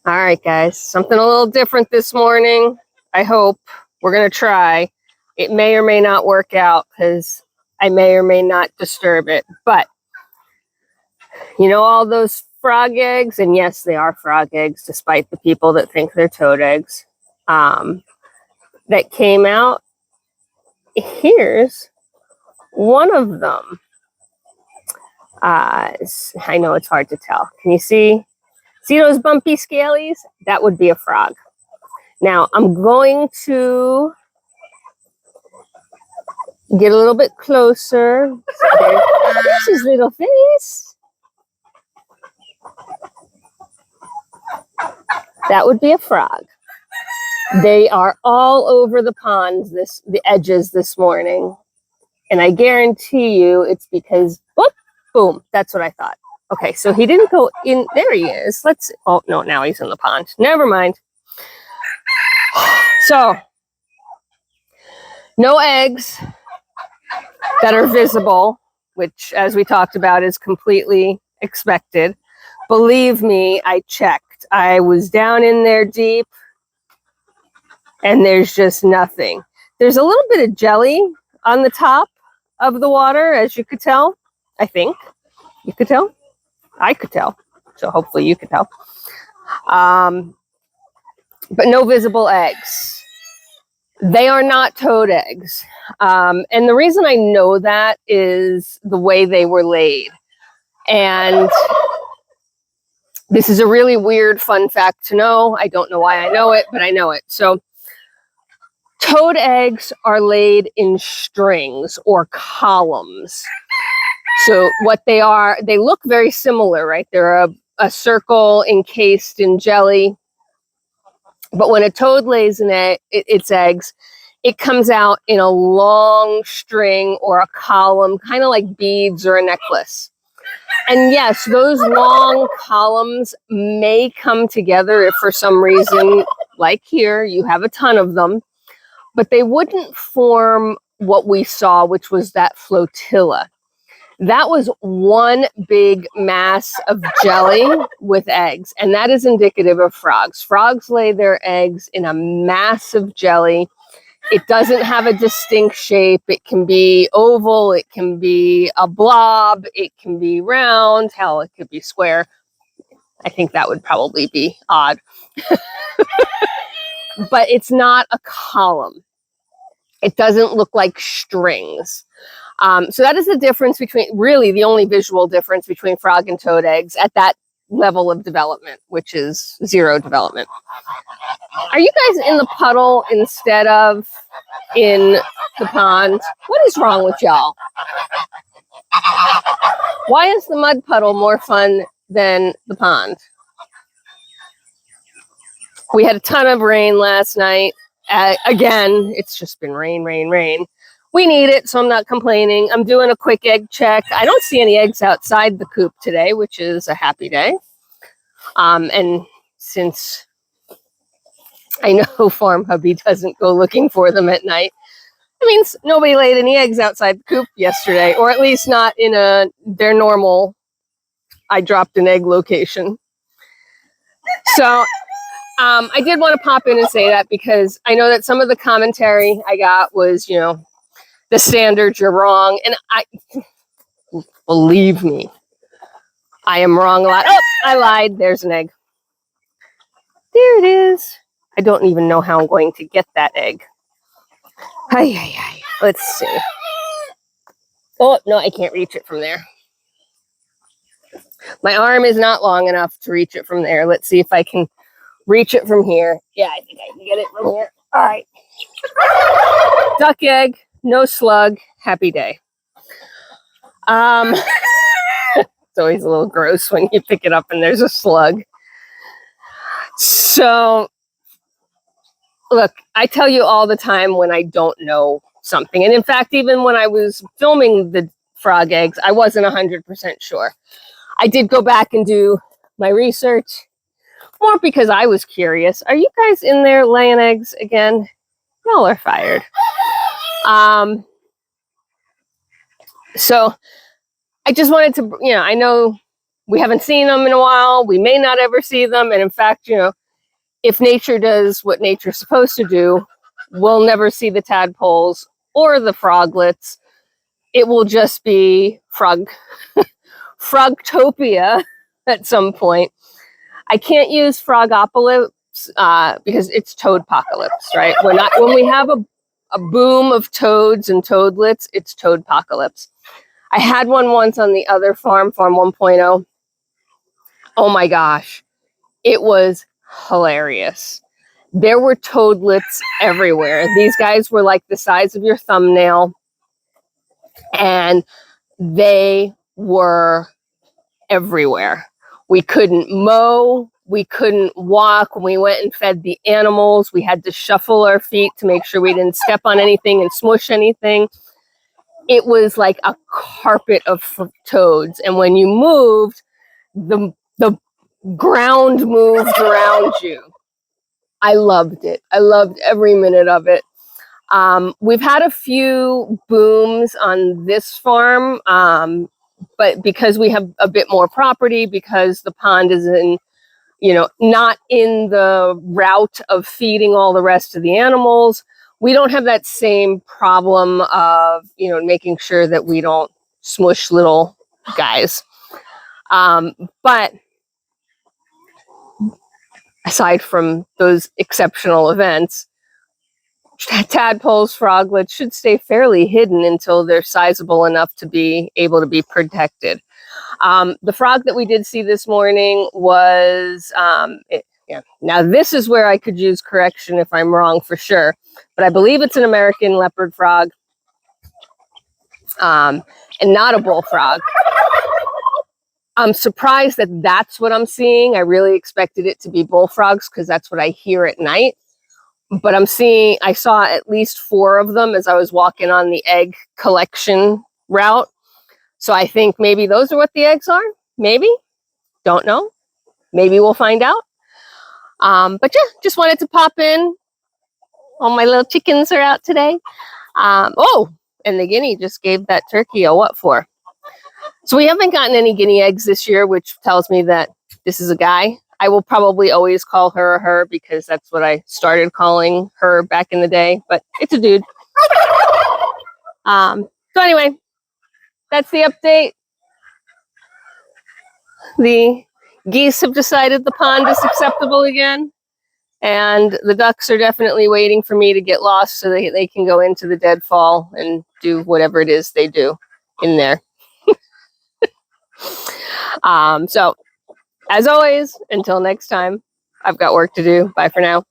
All right, guys, something a little different this morning. I hope we're going to try. It may or may not work out because I may or may not disturb it. But you know all those frog eggs? And yes, they are frog eggs, despite the people that think they're toad eggs, that came out. Here's one of them. I know it's hard to tell. Can you see? See those bumpy scalies? That would be a frog. Now, I'm going to get a little bit closer. There's his little face. That would be a frog. They are all over the pond, the edges this morning. And I guarantee you it's because, whoop, boom, that's what I thought. Okay, so he didn't go in. There he is. Oh, no, now he's in the pond. Never mind. So, no eggs that are visible, which, as we talked about, is completely expected. Believe me, I checked. I was down in there deep, and there's just nothing. There's a little bit of jelly on the top of the water, as you could tell. I think you could tell. I could tell. So hopefully you could tell. But no visible eggs. They are not toad eggs. And the reason I know that is the way they were laid. And this is a really weird fun fact to know. I don't know why I know it, but I know it. So toad eggs are laid in strings or columns. So what they are, they look very similar, right? They're a circle encased in jelly. But when a toad lays its eggs, it comes out in a long string or a column, kind of like beads or a necklace. And yes, those long columns may come together if for some reason, like here, you have a ton of them, but they wouldn't form what we saw, which was that flotilla. That was one big mass of jelly with eggs, and that is indicative of frogs. Frogs lay their eggs in a mass of jelly. It doesn't have a distinct shape. It can be oval, it can be a blob, it can be round, hell, it could be square. I think that would probably be odd. But it's not a column. It doesn't look like strings. So that is the difference between, really the only visual difference between frog and toad eggs at that level of development, which is 0 development. Are you guys in the puddle instead of in the pond? What is wrong with y'all? Why is the mud puddle more fun than the pond? We had a ton of rain last night. Again, it's just been rain, rain, rain. We need it, so I'm not complaining. I'm doing a quick egg check. I don't see any eggs outside the coop today, which is a happy day. And since I know Farm Hubby doesn't go looking for them at night, that means nobody laid any eggs outside the coop yesterday, or at least not in their normal I dropped an egg location. So I did want to pop in and say that because I know that some of the commentary I got was, the standard, you're wrong. And believe me, I am wrong a lot. Oh, I lied. There's an egg. There it is. I don't even know how I'm going to get that egg. Let's see. Oh, no, I can't reach it from there. My arm is not long enough to reach it from there. Let's see if I can reach it from here. Yeah, I think I can get it from here. All right. Duck egg. No slug. Happy day. It's always a little gross when you pick it up and there's a slug. So, look, I tell you all the time when I don't know something. And in fact, even when I was filming the frog eggs, I wasn't 100% sure. I did go back and do my research, more because I was curious. Are you guys in there laying eggs again? Y'all are fired. So I just wanted to, I know we haven't seen them in a while. We may not ever see them. And in fact, if nature does what nature's supposed to do, we'll never see the tadpoles or the froglets. It will just be Frogtopia at some point. I can't use Frogopolis because it's Toadpocalypse, right? When we have a boom of toads and toadlets, it's Toadpocalypse. I had one once on the other farm 1.0. Oh my gosh, it was hilarious. There were toadlets everywhere. These guys were like the size of your thumbnail, and they were everywhere. We couldn't mow, we couldn't walk. When we went and fed the animals, we had to shuffle our feet to make sure we didn't step on anything and smush anything. It was like a carpet of toads. And when you moved, the ground moved around you. I loved it. I loved every minute of it. We've had a few booms on this farm, but because we have a bit more property, because the pond is not in the route of feeding all the rest of the animals, we don't have that same problem of, making sure that we don't smush little guys. But aside from those exceptional events, tadpoles, froglets should stay fairly hidden until they're sizable enough to be able to be protected. The frog that we did see this morning was, now this is where I could use correction if I'm wrong for sure, but I believe it's an American leopard frog, and not a bullfrog. I'm surprised that that's what I'm seeing. I really expected it to be bullfrogs because that's what I hear at night. But I saw at least 4 of them as I was walking on the egg collection route. So I think maybe those are what the eggs are. Maybe. Don't know. Maybe we'll find out. But yeah, just wanted to pop in. All my little chickens are out today. And the guinea just gave that turkey a what for? So we haven't gotten any guinea eggs this year, which tells me that this is a guy. I will probably always call her because that's what I started calling her back in the day, but it's a dude. So anyway, that's the update. The geese have decided the pond is acceptable again, and the ducks are definitely waiting for me to get lost so they can go into the deadfall and do whatever it is they do in there. So as always, until next time, I've got work to do. Bye for now.